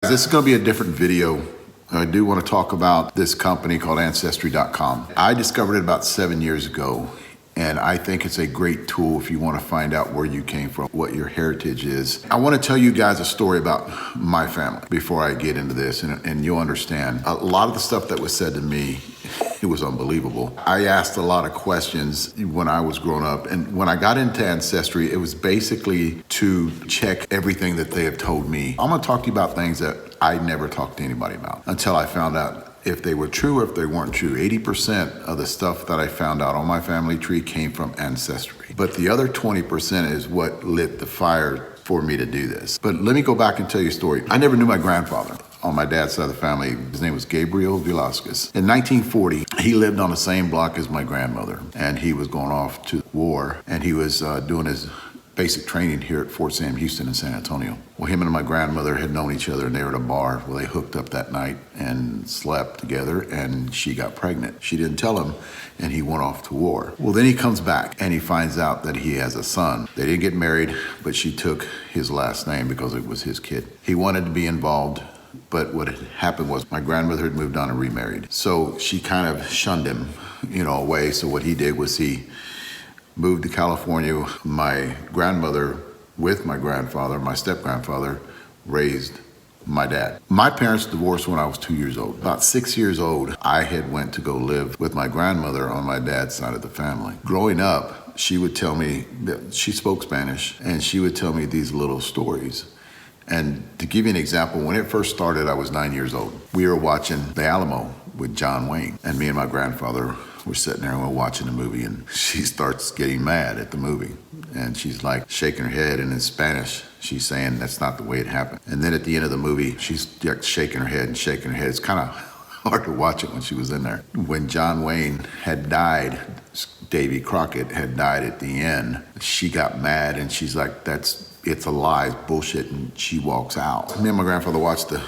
This is going to be a different video. I do want to talk about this company called Ancestry.com. I discovered it about 7 years ago, and I think it's a great tool if you want to find out where you came from, what your heritage is. I want to tell you guys a story about my family before I get into this, and you'll understand. A lot of the stuff that was said to me, it was unbelievable. I asked a lot of questions when I was growing up, and when I got into Ancestry, it was basically to check everything that they have told me. I'm gonna talk to you about things that I never talked to anybody about until I found out if they were true or if they weren't true. 80% of the stuff that I found out on my family tree came from Ancestry. But the other 20% is what lit the fire for me to do this. But let me go back and tell you a story. I never knew my grandfather. On my dad's side of the family, his name was Gabriel Velasquez. In 1940, he lived on the same block as my grandmother, and he was going off to war, and he was doing his basic training here at Fort Sam Houston in San Antonio. Well, him and my grandmother had known each other, and they were at a bar where they hooked up that night and slept together, and she got pregnant. She didn't tell him, and he went off to war. Well, then he comes back, and he finds out that he has a son. They didn't get married, but she took his last name because it was his kid. He wanted to be involved, but what had happened was my grandmother had moved on and remarried. So she kind of shunned him, away. So what he did was he moved to California. My grandmother, with my grandfather, my step-grandfather, raised my dad. My parents divorced when I was 2 years old. About 6 years old, I had went to go live with my grandmother on my dad's side of the family. Growing up, she would tell me that she spoke Spanish, and she would tell me these little stories. And to give you an example, when it first started, I was 9 years old. We were watching The Alamo with John Wayne, and me and my grandfather were sitting there and we're watching the movie, and she starts getting mad at the movie. And she's like shaking her head, and in Spanish, she's saying that's not the way it happened. And then at the end of the movie, she's like shaking her head and shaking her head. It's kind of hard to watch it when she was in there. When John Wayne had died, Davy Crockett had died at the end, she got mad and she's like, it's a lie, it's bullshit, and she walks out. Me and my grandfather watched the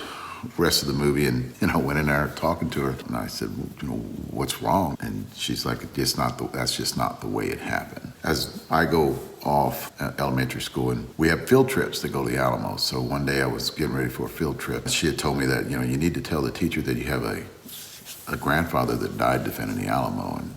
rest of the movie, and went in there talking to her, and I said, what's wrong? And she's like, that's just not the way it happened. As I go off at elementary school, and we have field trips that go to the Alamo. So one day I was getting ready for a field trip. She had told me that, you need to tell the teacher that you have a grandfather that died defending the Alamo, and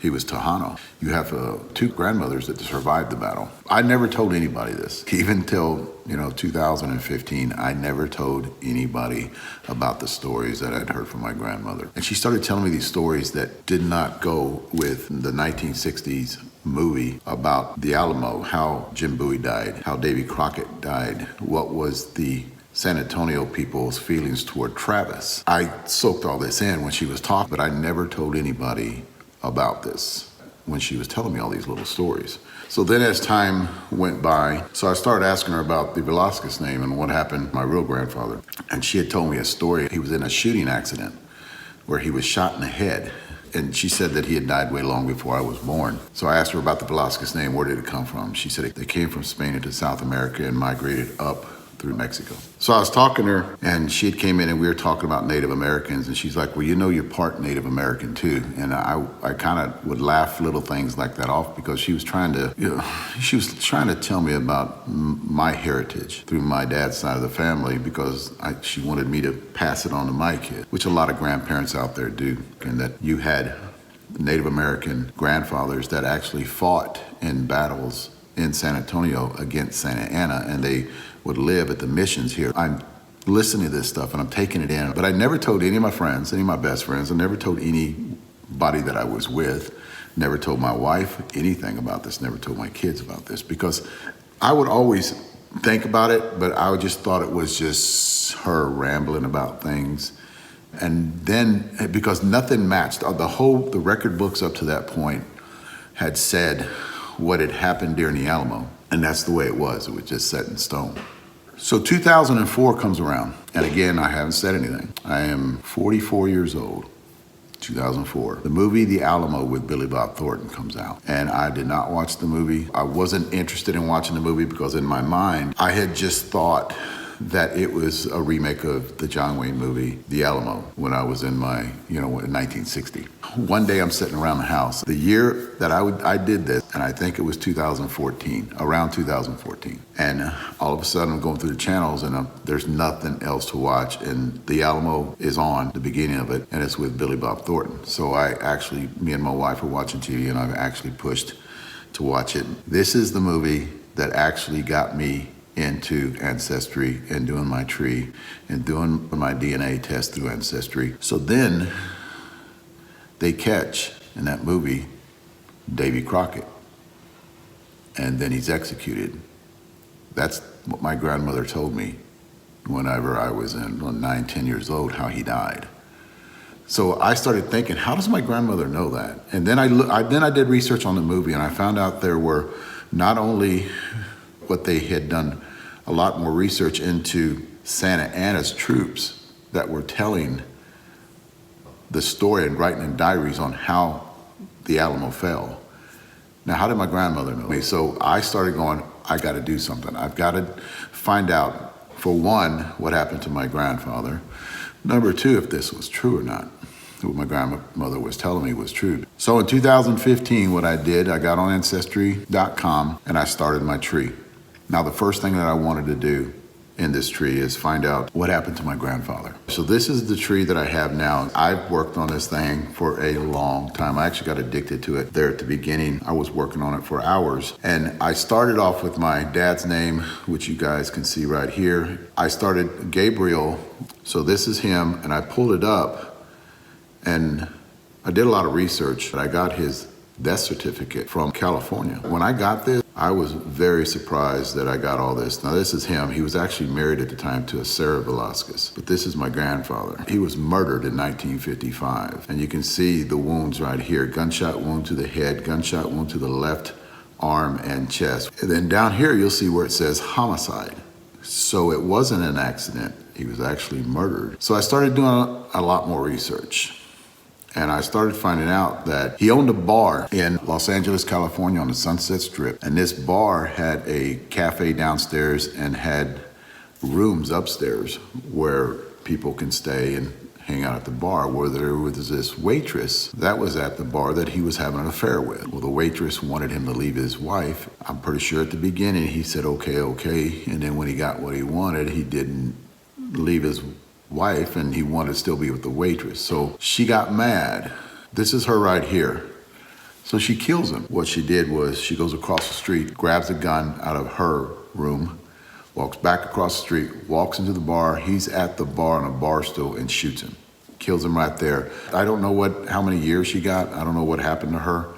he was Tejano. You have two grandmothers that survived the battle. I never told anybody this. Even till 2015, I never told anybody about the stories that I'd heard from my grandmother. And she started telling me these stories that did not go with the 1960s movie about the Alamo, how Jim Bowie died, how Davy Crockett died, what was the San Antonio people's feelings toward Travis. I soaked all this in when she was talking, but I never told anybody about this when she was telling me all these little stories. So then as time went by, so I started asking her about the Velasquez name and what happened to my real grandfather. And she had told me a story. He was in a shooting accident where he was shot in the head. And she said that he had died way long before I was born. So I asked her about the Velasquez name. Where did it come from? She said they came from Spain into South America and migrated up through Mexico. So I was talking to her, and she had came in and we were talking about Native Americans, and she's like, well, you're part Native American too. And I kind of would laugh little things like that off because she was trying to tell me about my heritage through my dad's side of the family because she wanted me to pass it on to my kid, which a lot of grandparents out there do, and that you had Native American grandfathers that actually fought in battles in San Antonio against Santa Anna, and they would live at the missions here. I'm listening to this stuff and I'm taking it in, but I never told any of my friends, any of my best friends. I never told anybody that I was with, never told my wife anything about this, never told my kids about this, because I would always think about it, but I just thought it was just her rambling about things. And then, because nothing matched, the record books up to that point had said what had happened during the Alamo. And that's the way it was. It was just set in stone. So 2004 comes around. And again, I haven't said anything. I am 44 years old, 2004. The movie The Alamo with Billy Bob Thornton comes out. And I did not watch the movie. I wasn't interested in watching the movie because in my mind, I had just thought that it was a remake of the John Wayne movie, The Alamo, when I was in my, in 1960. One day I'm sitting around the house. The year that I did this, and I think it was 2014, around 2014. And all of a sudden I'm going through the channels and there's nothing else to watch. And The Alamo is on, the beginning of it, and it's with Billy Bob Thornton. So me and my wife were watching TV and I've actually pushed to watch it. This is the movie that actually got me into Ancestry and doing my tree and doing my DNA test through Ancestry. So then they catch in that movie Davy Crockett, and then he's executed. That's what my grandmother told me whenever I was 9, 10 years old, how he died. So I started thinking, how does my grandmother know that? And then I did research on the movie, and I found out there were not only what they had done a lot more research into Santa Anna's troops that were telling the story and writing in diaries on how the Alamo fell. Now, how did my grandmother know me? So I started going, I got to do something. I've got to find out, for one, what happened to my grandfather. Number two, if this was true or not. What my grandmother was telling me was true. So in 2015, what I did, I got on Ancestry.com and I started my tree. Now, the first thing that I wanted to do in this tree is find out what happened to my grandfather. So this is the tree that I have now. I've worked on this thing for a long time. I actually got addicted to it there at the beginning. I was working on it for hours. And I started off with my dad's name, which you guys can see right here. I started Gabriel. So this is him, and I pulled it up. And I did a lot of research, but I got his death certificate from California. When I got this, I was very surprised that I got all this. Now, this is him. He was actually married at the time to a Sarah Velasquez, but this is my grandfather. He was murdered in 1955, and you can see the wounds right here. Gunshot wound to the head, gunshot wound to the left arm and chest. And then down here, you'll see where it says homicide. So it wasn't an accident. He was actually murdered. So I started doing a lot more research. And I started finding out that he owned a bar in Los Angeles, California on the Sunset Strip. And this bar had a cafe downstairs and had rooms upstairs where people can stay and hang out at the bar, where there was this waitress that was at the bar that he was having an affair with. Well, the waitress wanted him to leave his wife. I'm pretty sure at the beginning he said, okay. And then when he got what he wanted, he didn't leave his wife, and he wanted to still be with the waitress. So she got mad. This is her right here. So she kills him. What she did was she goes across the street, grabs a gun out of her room, walks back across the street, walks into the bar. He's at the bar on a bar stool and shoots him. Kills him right there. I don't know how many years she got. I don't know what happened to her.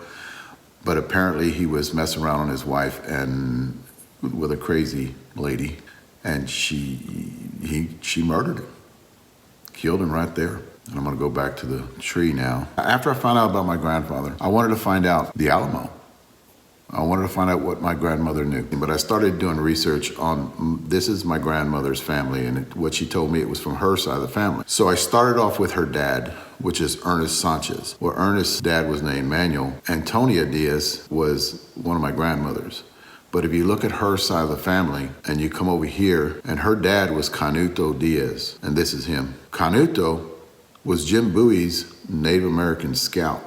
But apparently he was messing around on his wife and with a crazy lady, and she murdered him. Killed him right there. And I'm gonna go back to the tree now. After I found out about my grandfather, I wanted to find out the Alamo. I wanted to find out what my grandmother knew. But I started doing research on, this is my grandmother's family, and what she told me, it was from her side of the family. So I started off with her dad, which is Ernest Sanchez. Well, Ernest's dad was named Manuel. Antonia Diaz was one of my grandmothers. But if you look at her side of the family and you come over here, and her dad was Canuto Diaz, and this is him. Canuto was Jim Bowie's Native American scout.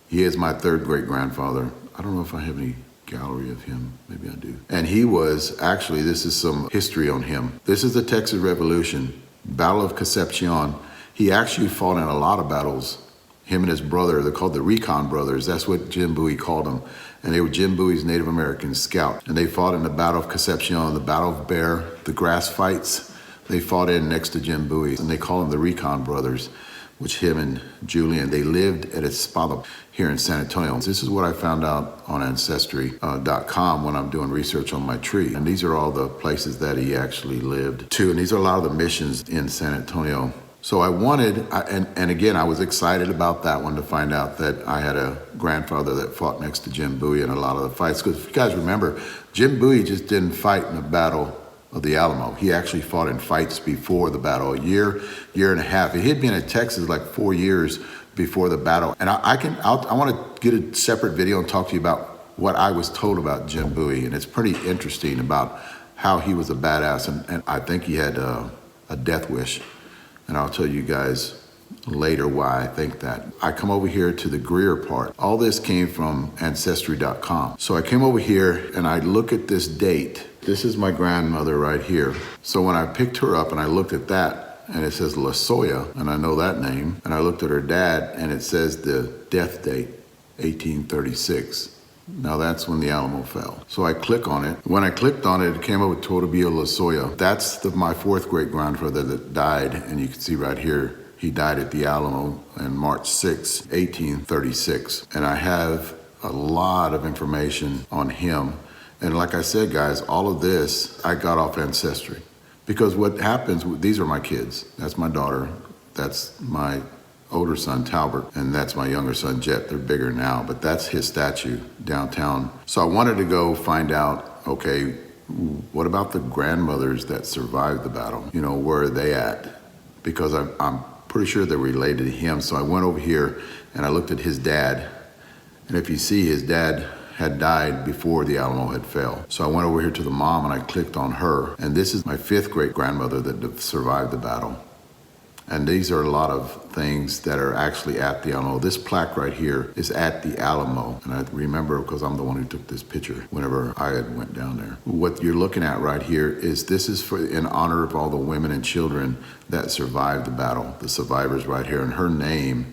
He is my third great grandfather. I don't know if I have any gallery of him. Maybe I do. And he was, actually, this is some history on him. This is the Texas Revolution, Battle of Concepcion. He actually fought in a lot of battles. Him and his brother, they're called the Recon Brothers. That's what Jim Bowie called them. And they were Jim Bowie's Native American scout. And they fought in the Battle of Concepcion, the Battle of Bear, the grass fights. They fought in next to Jim Bowie. And they call them the Recon Brothers, which him and Julian, they lived at Espada here in San Antonio. This is what I found out on Ancestry.com when I'm doing research on my tree. And these are all the places that he actually lived too. And these are a lot of the missions in San Antonio. So I wanted, and again, I was excited about that one to find out that I had a grandfather that fought next to Jim Bowie in a lot of the fights. Because if you guys remember, Jim Bowie just didn't fight in the Battle of the Alamo. He actually fought in fights before the battle, a year and a half. He had been in Texas like 4 years before the battle. And I want to get a separate video and talk to you about what I was told about Jim Bowie. And it's pretty interesting about how he was a badass, and I think he had a death wish. And I'll tell you guys later why I think that. I come over here to the Greer part. All this came from Ancestry.com. So I came over here and I look at this date. This is my grandmother right here. So when I picked her up and I looked at that, and it says Lasoya, and I know that name, and I looked at her dad and it says the death date, 1836. Now that's when the Alamo fell. So I click on it. When I clicked on it, it came up with Todavia Lasoya. That's my fourth great grandfather that died, and you can see right here, he died at the Alamo on March 6, 1836. And I have a lot of information on him. And like I said, guys, all of this I got off Ancestry. Because what happens, these are my kids. That's my daughter. That's my older son, Talbert, and that's my younger son, Jet. They're bigger now, but that's his statue downtown. So I wanted to go find out, okay, what about the grandmothers that survived the battle? You know, where are they at? Because I'm pretty sure they're related to him. So I went over here and I looked at his dad. And if you see, his dad had died before the Alamo had fell. So I went over here to the mom and I clicked on her. And this is my fifth great grandmother that survived the battle. And these are a lot of things that are actually at the Alamo. This plaque right here is at the Alamo. And I remember because I'm the one who took this picture whenever I had went down there. What you're looking at right here is this is for in honor of all the women and children that survived the battle, the survivors right here. And her name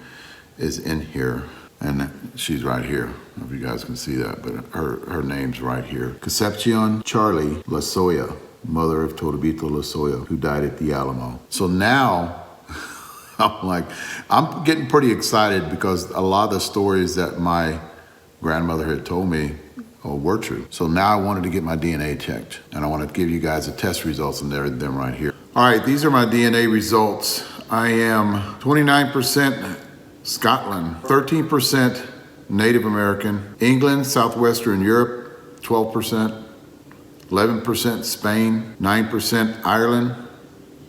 is in here. And she's right here. I don't know if you guys can see that, but her name's right here. Concepcion Charlie Lasoya, mother of Todavito Lasoya, who died at the Alamo. So now, I'm getting pretty excited because a lot of the stories that my grandmother had told me were true. So now I wanted to get my DNA checked, and I want to give you guys the test results, and they're them right here. All right, these are my DNA results. I am 29% Scotland, 13% Native American, England, Southwestern Europe, 12%, 11% Spain, 9% Ireland,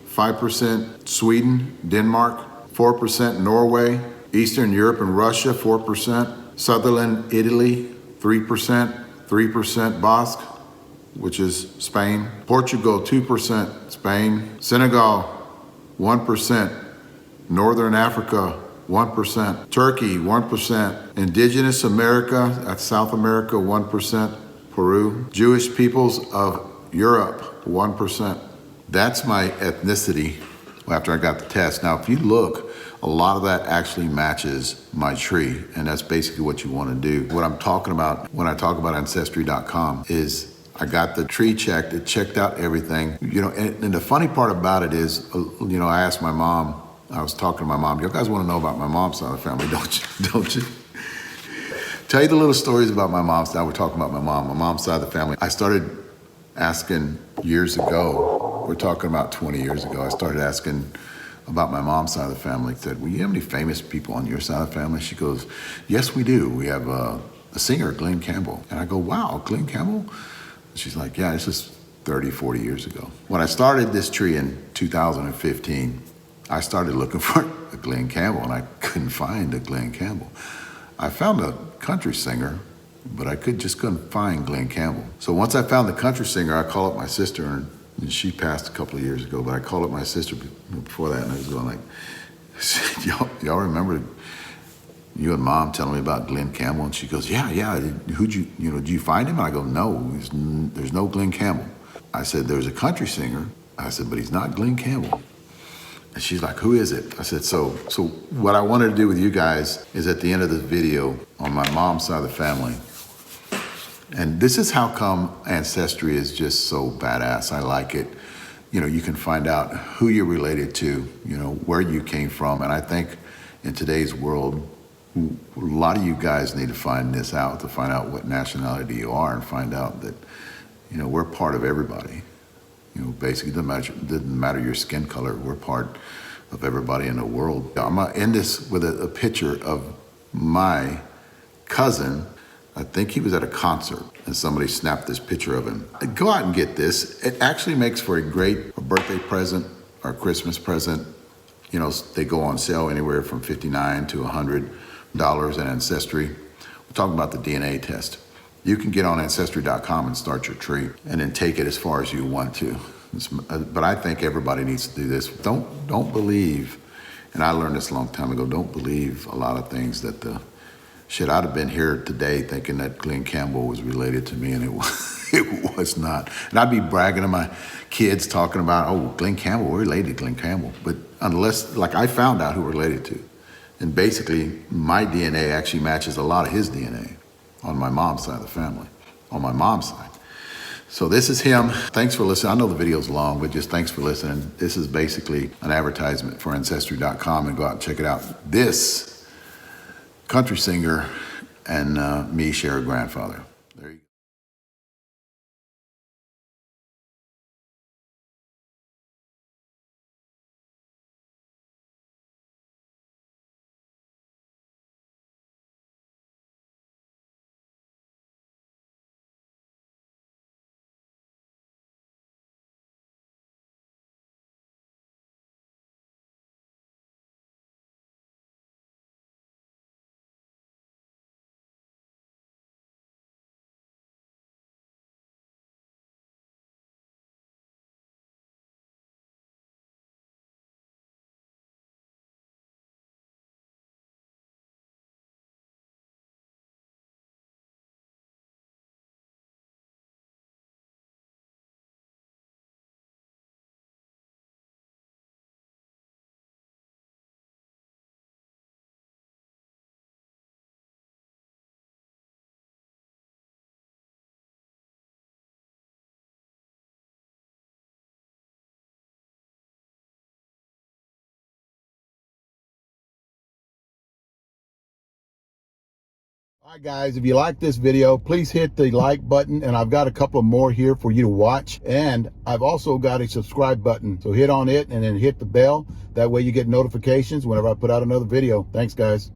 5% Sweden, Denmark, 4% Norway, Eastern Europe and Russia, 4%, Sutherland, Italy, 3% Basque, which is Spain, Portugal, 2%, Spain, Senegal, 1%, Northern Africa, 1%, Turkey, 1%, Indigenous America, that's South America, 1%, Peru, Jewish peoples of Europe, 1%. That's my ethnicity after I got the test. Now, if you look, a lot of that actually matches my tree, and that's basically what you want to do. What I'm talking about when I talk about Ancestry.com is I got the tree checked. It checked out everything. You know, and the funny part about it is, you know, I asked my mom, I was talking to my mom, you guys want to know about my mom's side of the family, don't you? Don't you? Tell you the little stories about my mom's side. We're talking about my mom's side of the family. I started asking years ago, we're talking about 20 years ago, I started asking about my mom's side of the family. I said, well, you have any famous people on your side of the family? She goes, yes, we do. We have a singer, Glenn Campbell. And I go, wow, Glenn Campbell? She's like, yeah, this is 30, 40 years ago. When I started this tree in 2015, I started looking for a Glenn Campbell, and I couldn't find a Glenn Campbell. I found a country singer, but I just couldn't find Glenn Campbell. So once I found the country singer, I called up my sister, and she passed a couple of years ago, but I called up my sister before that, and I was going like, y'all remember you and Mom telling me about Glenn Campbell? And she goes, yeah. Did you find him? And I go, no, there's no Glenn Campbell. I said, there's a country singer. I said, but he's not Glenn Campbell. And she's like, who is it? I said, so what I wanted to do with you guys is at the end of this video on my mom's side of the family. And this is how come Ancestry is just so badass. I like it. You know, you can find out who you're related to, you know, where you came from. And I think in today's world, a lot of you guys need to find this out, to find out what nationality you are and find out that, you know, we're part of everybody. You know, basically, it doesn't matter your skin color. We're part of everybody in the world. I'm going to end this with a picture of my cousin. I think he was at a concert, and somebody snapped this picture of him. Go out and get this. It actually makes for a great birthday present or Christmas present. You know, they go on sale anywhere from $59 to $100 at Ancestry. We're talking about the DNA test. you can get on ancestry.com and start your tree and then take it as far as you want to. But I think everybody needs to do this. Don't believe, and I learned this a long time ago, don't believe a lot of things that shit, I'd have been here today thinking that Glenn Campbell was related to me, and it was not. And I'd be bragging to my kids talking about, oh, Glenn Campbell, we're related to Glenn Campbell. But unless, like, I found out who we're related to. And basically, my DNA actually matches a lot of his DNA on my mom's side of the family, on my mom's side. So this is him. Thanks for listening. I know the video's long, but just thanks for listening. This is basically an advertisement for Ancestry.com, and go out and check it out. This country singer and me share a grandfather. There you go. All right, guys, if you like this video, please hit the like button, and I've got a couple more here for you to watch. And I've also got a subscribe button, so hit on it and then hit the bell. That way you get notifications whenever I put out another video. Thanks, guys.